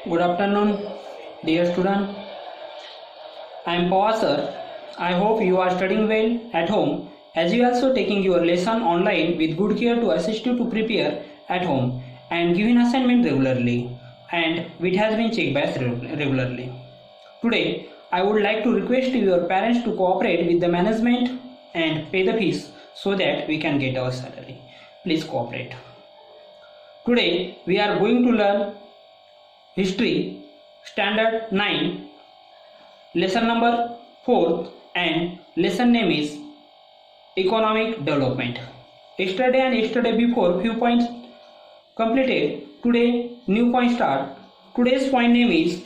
Good afternoon, dear student. I am Pawar sir. I hope you are studying well at home as you also taking your lesson online with good care to assist you to prepare at home and giving assignment regularly and which has been checked by regularly. Today, I would like to request your parents to cooperate with the management and pay the fees so that we can get our salary. Please cooperate. Today, we are going to learn History, Standard 9, lesson number 4 and lesson name is Economic Development. Yesterday and yesterday before few points completed. Today new point start. Today's point name is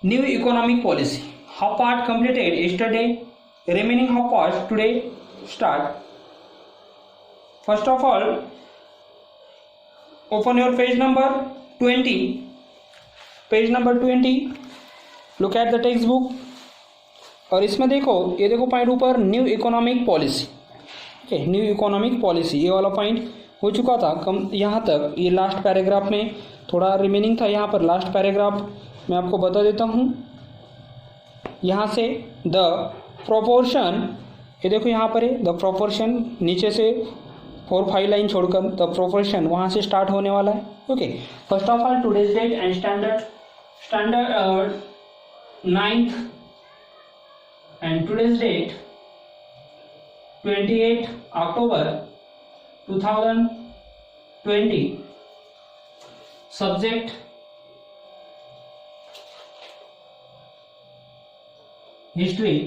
New Economic Policy. Half part completed yesterday. Remaining half part today start. First of all, open your page number 20. Page number 20. Look at the text book और इसमें देखो, ये देखो point ऊपर new economic policy. Okay, new economic policy ये वाला point हो चुका था कम यहाँ तक. ये लास्ट पैराग्राफ में थोड़ा रिमेनिंग था. यहाँ पर लास्ट पैराग्राफ मैं आपको बता देता हूँ. यहाँ से द प्रोपोर्शन, ये देखो यहाँ पर है द प्रोपोर्शन, नीचे से 4-5 लाइन छोड़कर द प्रोपोर्शन वहाँ से स्टार्ट होने वाला है. Okay, first of all today's date and standard 9th and today's date 28 October 2020. Subject history.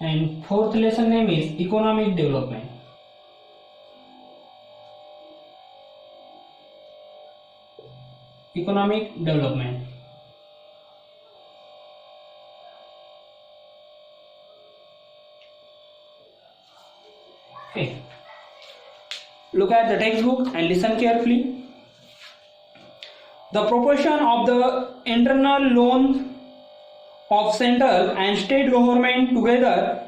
And fourth lesson name is Economic Development. Economic Development. Okay. Look at the textbook and listen carefully. The proportion of the internal loan of central and state government together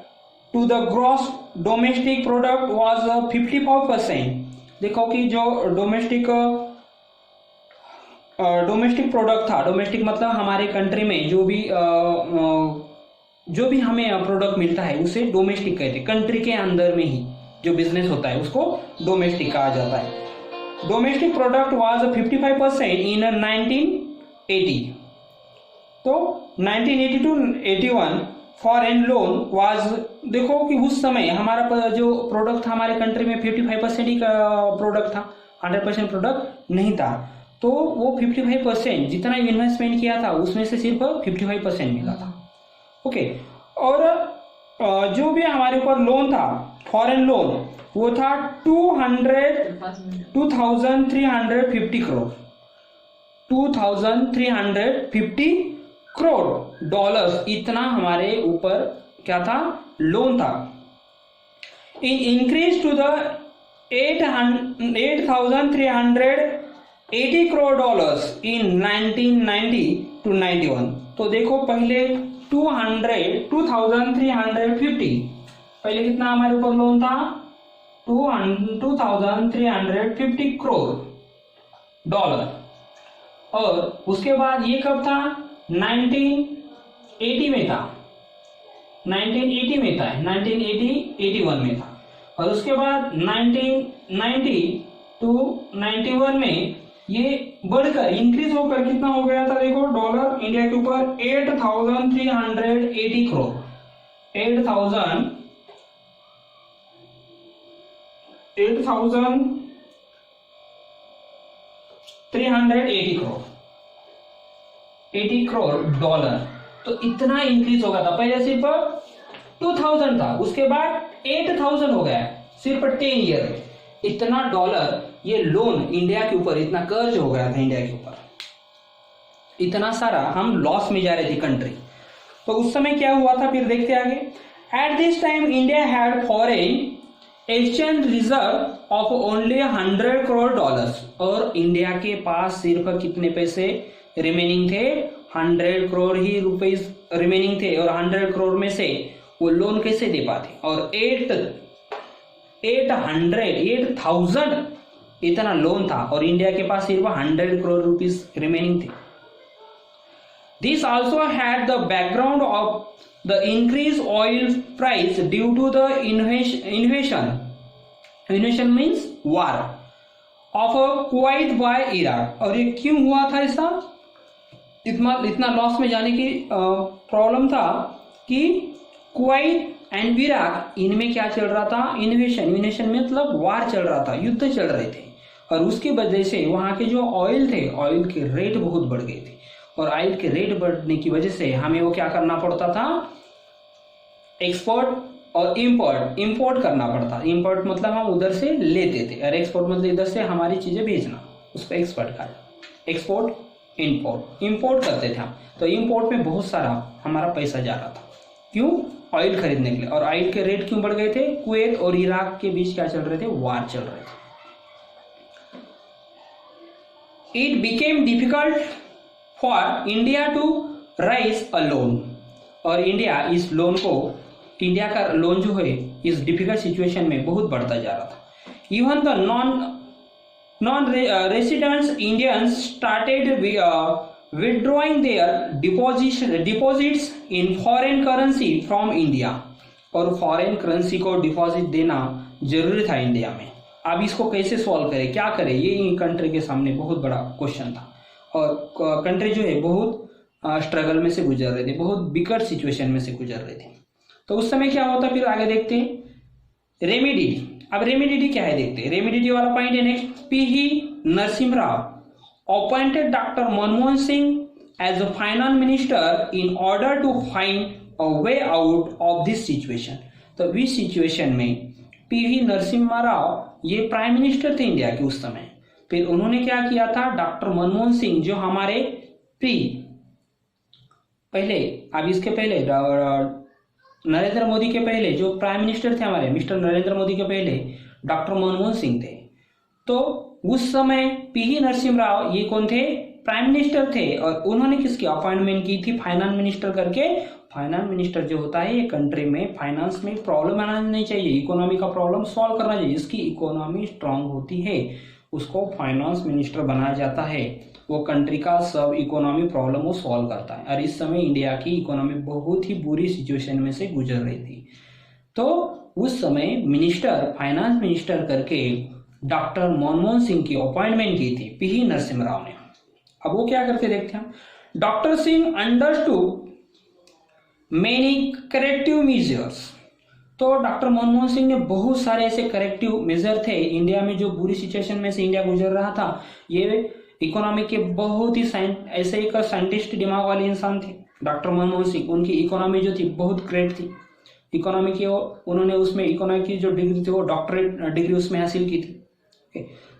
to the gross domestic product was 55%. देखो कि जो domestic product था, domestic मतलब हमारे country में जो भी हमें प्रोडक्ट मिलता है उसे डोमेस्टिक कहते हैं. कंट्री के अंदर में ही जो बिजनेस होता है उसको डोमेस्टिक कहा जाता है. डोमेस्टिक प्रोडक्ट वाज 55% इन 1980. तो 1980 to 81 फॉरेन लोन वाज, देखो कि उस समय हमारा जो प्रोडक्ट था हमारे कंट्री में 55% ही का प्रोडक्ट था, 100% प्रोडक्ट नहीं था. तो वो 55% जितना इन्वेस्टमेंट किया था उसमें से सिर्फ 55% मिला था. ओके, और जो भी हमारे ऊपर लोन था फॉरेन लोन वो था 2350 करोड़, 2350 करोड़ डॉलर्स, इतना हमारे ऊपर क्या था, लोन था. In increase to the 8380 crore dollars in 1990 to 91. तो देखो पहले 2350, पहले कितना हमारे ऊपर लोन था, 2350 करोड़ डॉलर. और उसके बाद ये कब था, 1980 में था, 1981 में था. और उसके बाद 1990 to 91 में ये बढ़कर इंक्रीज होकर कितना हो गया था, देखो डॉलर इंडिया के ऊपर 8380 करोड़, 8380 करोड़, 80 करोड़ डॉलर. तो इतना इंक्रीज हो गया था. पहले सिर्फ 2000 था, उसके बाद 8000 हो गया सिर्फ 10 ईयर. इतना डॉलर ये लोन इंडिया के ऊपर, इतना कर्ज हो गया था इंडिया के ऊपर, इतना सारा हम लॉस में जा रहे थे कंट्री. तो उस समय क्या हुआ था फिर देखते आगे. At this time India had foreign exchange reserve of only 100 crore dollars. और इंडिया के पास सिर्फ कितने पैसे रिमेनिंग थे, 100 करोड़ ही रुपीस रिमेनिंग थे. और 100 करोड़ में से वो लोन कैसे दे पाते. और 8,000 इतना लोन था और इंडिया के पास सिर्फ 100 करोड़ रुपीस रिमेनिंग थे. This also had the background of the increased oil price due to the invasion. Invasion means war of Kuwait by Iraq. और ये क्यों हुआ था ऐसा? इतना लॉस में जाने की प्रॉब्लम था कि कुवैत एंड इराक इनमें क्या चल रहा था? इन्वेशन मतलब वार चल रहा था, युद्ध चल रहे थे और उसकी वजह से वहां के जो ऑयल थे, ऑयल के रेट बहुत बढ़ गए थे और ऑयल के रेट बढ़ने की वजह से हमें वो क्या करना पड़ता था? एक्सपोर्ट और इंपोर्ट करना पड़ता. इंपोर्ट मतलब हम उधर से लेते थे और एक्सपोर्ट मतलब इधर से हमारी चीजें भेजना, उसको एक्सपोर्ट का एक्सपोर्ट इंपोर्ट करते थे हम. तो इंपोर्ट में बहुत सारा हमारा पैसा जा रहा था. क्यों? ऑयल खरीदने के लिए. और ऑयल के रेट क्यों बढ़ गए थे? कुवैत और इराक के बीच क्या चल रहे थे? वार चल रहे थे. It became difficult for India to raise a loan. और इंडिया इस लोन को, इंडिया का लोन जो है इस डिफिकल्ट सिचुएशन में बहुत बढ़ता जा रहा था. Even the non residents Indians started withdrawing their deposits in foreign currency from India. और फॉरेन करेंसी को डिपॉजिट देना जरूरी था इंडिया में. अब इसको कैसे सॉल्व करें, क्या करें, ये कंट्री के सामने बहुत बड़ा क्वेश्चन था. और कंट्री जो है बहुत स्ट्रगल में से गुजर रहे थे, बहुत बिकट सिचुएशन में से गुजर रहे थे. तो उस समय क्या होता, फिर आगे देखते हैं रेमेडी. अब रेमेडी क्या है देखते हैं. रेमेडी वाला पॉइंट है next. P Narasimha Rao appointed Dr. Manmohan Singh as the finance minister in order to find a way out of this situation. तो इस सिचुएशन में पीवी नरसिम्हा राव ये प्राइम मिनिस्टर थे इंडिया के उस समय. फिर उन्होंने क्या किया था? डॉक्टर मनमोहन सिंह जो हमारे पहले, अब इसके पहले नरेंद्र मोदी के पहले जो प्राइम मिनिस्टर थे हमारे, मिस्टर नरेंद्र मोदी के पहले डॉक्टर मनमोहन सिंह थे. तो उस समय पीवी नरसिम्हा राव ये कौन थे? प्राइम मिनिस्टर थे. और उन्होंने किसकी अपॉइंटमेंट की थी? फाइनेंस मिनिस्टर करके. फाइनेंस मिनिस्टर जो होता है ये कंट्री में फाइनेंस में प्रॉब्लम आना नहीं चाहिए, इकोनॉमी का प्रॉब्लम सॉल्व करना चाहिए. जिसकी इकोनॉमी स्ट्रांग होती है उसको फाइनेंस मिनिस्टर बनाया जाता है. वो कंट्री का सब इकोनॉमी प्रॉब्लम वो सॉल्व करता है. और इस समय इंडिया की इकोनॉमी बहुत ही बुरी सिचुएशन में से गुजर रही थी. तो उस समय मिनिस्टर, फाइनेंस मिनिस्टर करके डॉक्टर मनमोहन सिंह की अपॉइंटमेंट की थी पीवी नरसिम्हा राव ने. अब वो क्या करते देखते हैं. Doctor Singh understood many corrective measures. तो डॉक्टर मनमोहन सिंह ने बहुत सारे ऐसे करेक्टिव मेजर थे इंडिया में, जो बुरी सिचुएशन में से इंडिया गुजर रहा था. ये इकोनॉमी के बहुत ही ऐसे एक साइंटिस्ट दिमाग वाले इंसान थे डॉक्टर मनमोहन सिंह. उनकी इकोनॉमी जो थी बहुत ग्रेट थी. इकोनॉमी की उन्होंने उसमें इकोनॉमी की जो डिग्री थी वो डॉक्टरेट डिग्री उसमें हासिल की थी.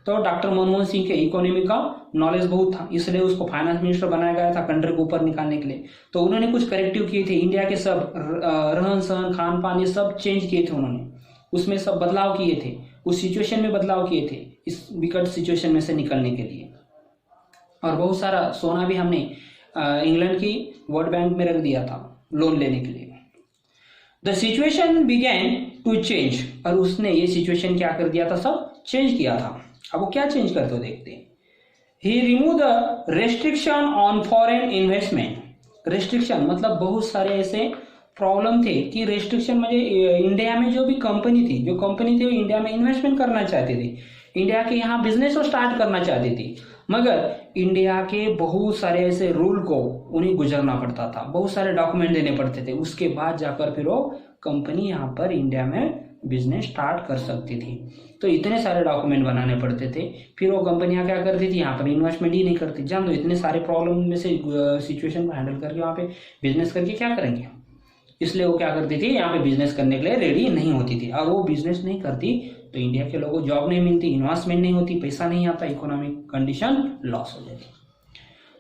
तो डॉक्टर मनमोहन सिंह के इकोनॉमी का नॉलेज बहुत था, इसलिए उसको फाइनेंस मिनिस्टर बनाया गया था कंट्री को ऊपर निकालने के लिए. तो उन्होंने कुछ करेक्टिव किए थे. इंडिया के सब रहन सहन, खान पान, ये सब चेंज किए थे उन्होंने. उसमें सब बदलाव किए थे, उस सिचुएशन में बदलाव किए थे इस विकट सिचुएशन में से निकलने के लिए. और बहुत सारा सोना भी हमने इंग्लैंड की वर्ल्ड बैंक में रख दिया था लोन लेने के लिए. The situation began to change. और उसने ये सिचुएशन क्या कर दिया था? सब चेंज किया था. अब वो क्या चेंज करते हो देखते हैं. He remove the restriction on foreign investment. Restriction मतलब बहुत सारे ऐसे प्रॉब्लम थे कि रेस्ट्रिक्शन मुझे इंडिया में जो भी कंपनी थी वो इंडिया में इन्वेस्टमेंट करना चाहती थी, इंडिया के यहाँ बिजनेस को स्टार्ट करना चाहती थी. मगर इंडिया के बहुत सारे ऐसे रूल को उन्हें गुजरना पड़ता था, बहुत सारे डॉक्यूमेंट देने पड़ते थे. उसके बाद जाकर फिर वो कंपनी यहाँ पर इंडिया में बिजनेस स्टार्ट कर सकती थी. तो इतने सारे डॉक्यूमेंट बनाने पड़ते थे. फिर वो कंपनियां क्या करती थी? यहाँ पर इन्वेस्टमेंट ही नहीं करती. जान दो, इतने सारे प्रॉब्लम में से सिचुएशन को हैंडल करके वहाँ पे बिजनेस करके क्या करेंगे. इसलिए वो क्या करती थी? यहाँ पे बिजनेस करने के लिए रेडी नहीं होती थी. और वो बिजनेस नहीं करती तो इंडिया के लोगों को जॉब नहीं मिलती, इन्वेस्टमेंट नहीं होती, पैसा नहीं आता, इकोनॉमिक कंडीशन लॉस हो जाती.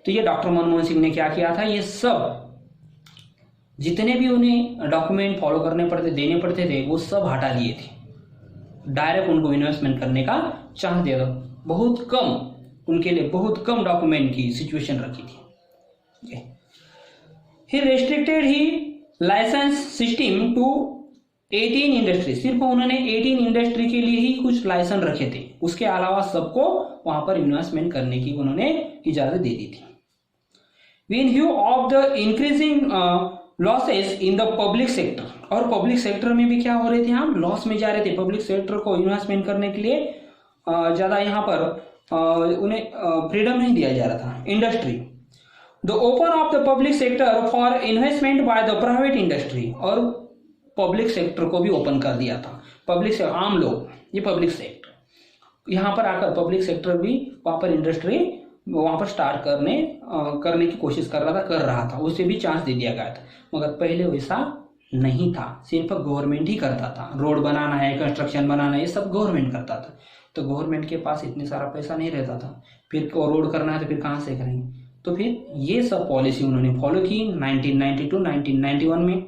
तो ये डॉक्टर मनमोहन सिंह ने क्या किया था? ये सब जितने भी उन्हें डॉक्यूमेंट फॉलो करने पड़ते, देने पड़ते थे, वो सब हटा दिए थे. डायरेक्ट उनको इन्वेस्टमेंट करने का चांस दे दो. बहुत कम, उनके लिए बहुत कम डॉक्यूमेंट की सिचुएशन रखी थी. He restricted he licence system to 18 industry, सिर्फ उन्होंने 18 इंडस्ट्री के लिए ही कुछ लाइसेंस रखे थे, उसके अलावा सबको वहां पर इन्वेस्टमेंट करने की उन्होंने इजाजत दे दी थी। इन view of the increasing losses in the public sector, और पब्लिक सेक्टर में भी क्या हो रहे थे, हम लॉस में जा रहे थे। पब्लिक सेक्टर को इन्वेस्टमेंट करने के लिए ज्यादा यहाँ पर उन्हें फ्रीडम नहीं दिया जा रहा था। Industry, the open of the public sector for investment by the private industry, और पब्लिक सेक्टर को भी ओपन कर दिया था। पब्लिक से आम लोग, ये पब्लिक सेक्टर यहाँ पर आकर पब्लिक सेक्टर भी वहां पर इंडस्ट्री वहां पर स्टार्ट करने की कोशिश कर रहा था, उसे भी चांस दे दिया गया था। मगर पहले वैसा नहीं था, सिर्फ गवर्नमेंट ही करता था। रोड बनाना है, कंस्ट्रक्शन बनाना है, ये सब गवर्नमेंट करता था। तो गवर्नमेंट के पास इतने सारा पैसा नहीं रहता था, फिर रोड करना है तो फिर कहाँ से करेंगे। तो फिर ये सब पॉलिसी उन्होंने फॉलो की 1992 1991 में,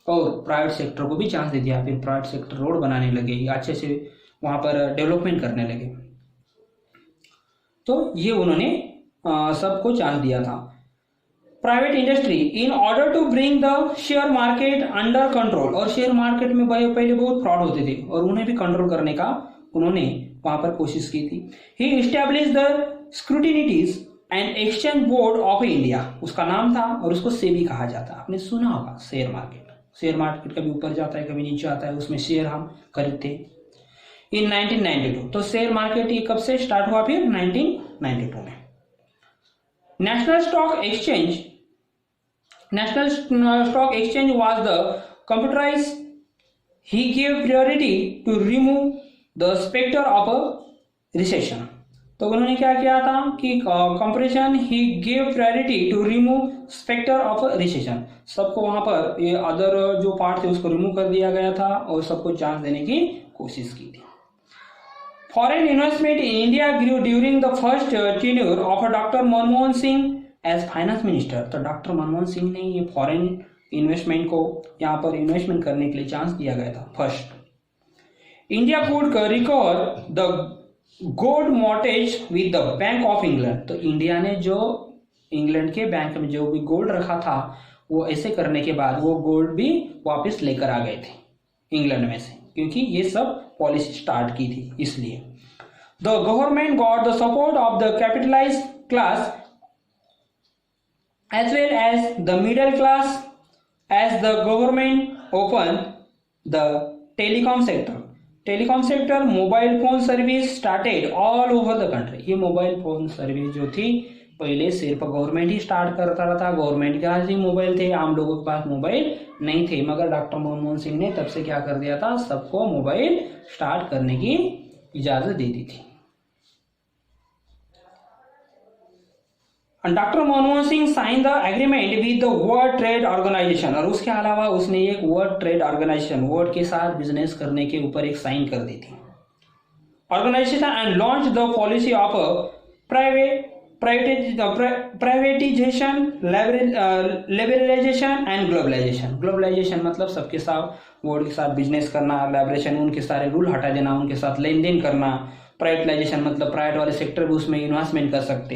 और प्राइवेट सेक्टर को भी चांस दे दिया। फिर प्राइवेट सेक्टर रोड बनाने लगे, अच्छे से वहां पर डेवलपमेंट करने लगे। तो ये उन्होंने सबको चांस दिया था। Private industry in order to bring the share market under control, और शेयर मार्केट में पहले बहुत फ्रॉड होते थे और उन्हें भी कंट्रोल करने का उन्होंने वहां पर कोशिश की थी। He established the securities and exchange board of India, उसका नाम था, और उसको सेबी कहा जाता है। आपने सुना होगा शेयर मार्केट कभी ऊपर जाता है कभी नीचे आता है, उसमें शेयर हम खरीदते इन 1992। तो शेयर मार्केट ये कब से स्टार्ट हुआ, फिर 1992 में। National stock exchange was the computerised, he give priority to remove the spectre of a recession. तो उन्होंने क्या किया था कि comparison, he give priority to remove spectre of recession, सबको वहां पर ये अदर जो पार्ट थे उसको रिमूव कर दिया गया था और सबको चांस देने की कोशिश की थी। Foreign investment in India grew during the first tenure of doctor Manmohan Singh as finance minister. तो डॉक्टर मनमोहन सिंह ने ये फॉरेन इन्वेस्टमेंट को यहाँ पर इन्वेस्टमेंट करने के लिए चांस दिया गया था first. India could recover the gold mortgage with the bank of England. तो इंडिया ने जो इंग्लैंड के बैंक में जो भी गोल्ड रखा था, वो ऐसे करने के बाद वो गोल्ड भी वापस लेकर आ गए थे इंग्लैंड में से, क्योंकि ये सब पॉलिसी स्टार्ट की थी इसलिए। The government got the support of the capitalised class as well as the middle class as the government open the telecom sector. Mobile phone service started all over the country. ये mobile phone service जो थी पहले सिर्फ government ही start करता था, government के पास ही mobile थे, आम लोगों के पास मोबाइल नहीं थे। मगर डॉक्टर मनमोहन सिंह ने तब से क्या कर दिया था, सबको मोबाइल स्टार्ट करने की इजाजत दे दी थी। Doctor Manmohan Singh sign the agreement with the world trade organisation, और उसके अलावा उसने एक वर्ल्ड ट्रेड ऑर्गेनाइजेशन, वर्ल्ड के साथ बिजनेस करने के ऊपर एक साइन कर दी थी organisation, and launch the policy of privatisation, liberalisation and globalisation. Globalisation मतलब सबके साथ वर्ल्ड के साथ बिजनेस करना, लिबरेशन उनके सारे रूल हटा देना, उनके साथ लेन देन करना। प्राइवेटाइजेशन मतलब प्राइवेट वाले सेक्टर भी उसमें इन्वेस्टमेंट कर सकते,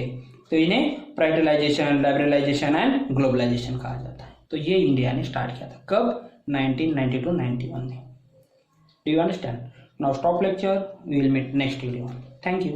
तो इन्हें प्राइवेटाइजेशन, लिबरलाइजेशन एंड ग्लोबलाइजेशन कहा जाता है। तो ये इंडिया ने स्टार्ट किया था कब, 1992-91 में। Do you understand? Now stop lecture, we will meet next video. Thank you.